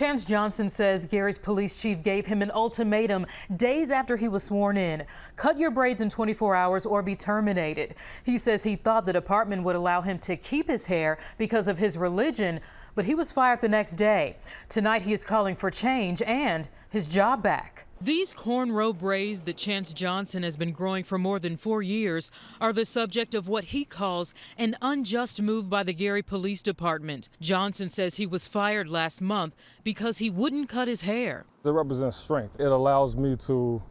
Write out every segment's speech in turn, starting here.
Chance Johnson says Gary's police chief gave him an ultimatum days after he was sworn in. Cut your braids in 24 hours or be terminated. He says he thought the department would allow him to keep his hair because of his religion, but he was fired the next day. Tonight he is calling for change and his job back. These cornrow braids that Chance Johnson has been growing for more than 4 years are the subject of what he calls an unjust move by the Gary Police Department. Johnson says he was fired last month because he wouldn't cut his hair. It represents strength. It allows me to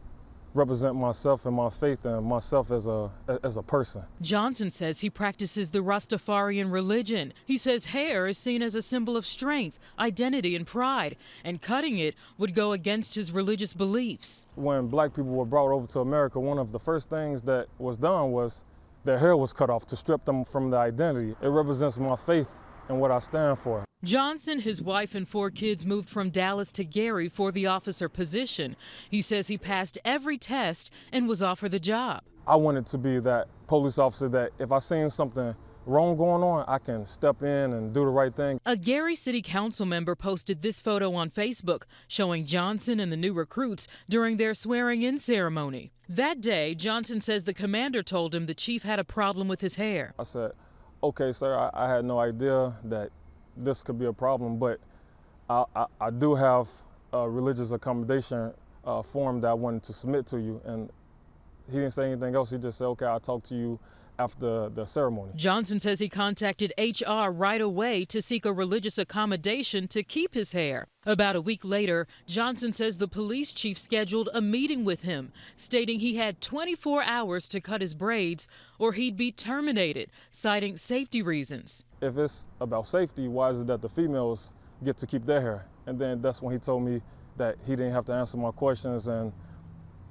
represent myself and my faith and myself as a person. Johnson says he practices the Rastafarian religion. He says hair is seen as a symbol of strength, identity, and pride, and cutting it would go against his religious beliefs. When black people were brought over to America, one of the first things that was done was their hair was cut off to strip them from their identity. It represents my faith and what I stand for. Johnson, his wife, and 4 kids moved from Dallas to Gary for the officer position. He says he passed every test and was offered the job. I wanted to be that police officer that if I seen something wrong going on, I can step in and do the right thing. A Gary City Council member posted this photo on Facebook showing Johnson and the new recruits during their swearing-in ceremony. That day, Johnson says the commander told him the chief had a problem with his hair. I said, "Okay, sir, I had no idea that this could be a problem, but I do have a religious accommodation form that I wanted to submit to you." And he didn't say anything else. He just said, "Okay, I'll talk to you after the ceremony." Johnson says he contacted HR right away to seek a religious accommodation to keep his hair. About a week later, Johnson says the police chief scheduled a meeting with him, stating he had 24 hours to cut his braids or he'd be terminated, citing safety reasons. If it's about safety, why is it that the females get to keep their hair? And then that's when he told me that he didn't have to answer my questions, and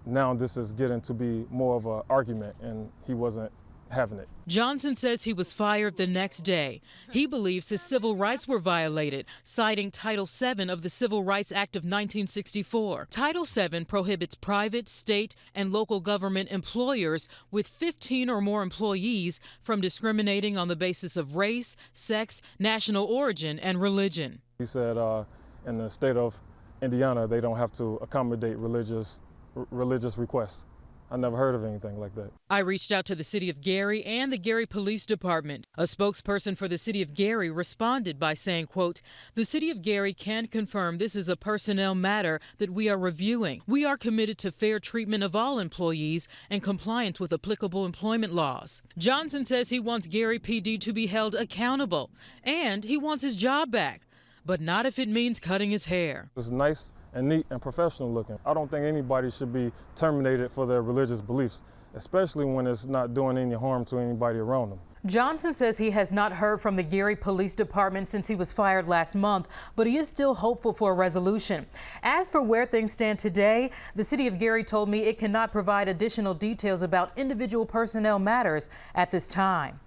now this is getting to be more of an argument, and he wasn't having it. Johnson says he was fired the next day. He believes his civil rights were violated, citing Title VII of the Civil Rights Act of 1964. Title VII prohibits private, state, and local government employers with 15 or more employees from discriminating on the basis of race, sex, national origin, and religion. He said in the state of Indiana, they don't have to accommodate religious requests. I never heard of anything like that. I reached out to the city of Gary and the Gary Police Department. A spokesperson for the city of Gary responded by saying, quote, "The city of Gary can confirm this is a personnel matter that we are reviewing. We are committed to fair treatment of all employees and compliance with applicable employment laws." Johnson says he wants Gary PD to be held accountable and he wants his job back, but not if it means cutting his hair. It's nice and neat and professional looking. I don't think anybody should be terminated for their religious beliefs, especially when it's not doing any harm to anybody around them. Johnson says he has not heard from the Gary Police Department since he was fired last month, but he is still hopeful for a resolution. As for where things stand today, the city of Gary told me it cannot provide additional details about individual personnel matters at this time.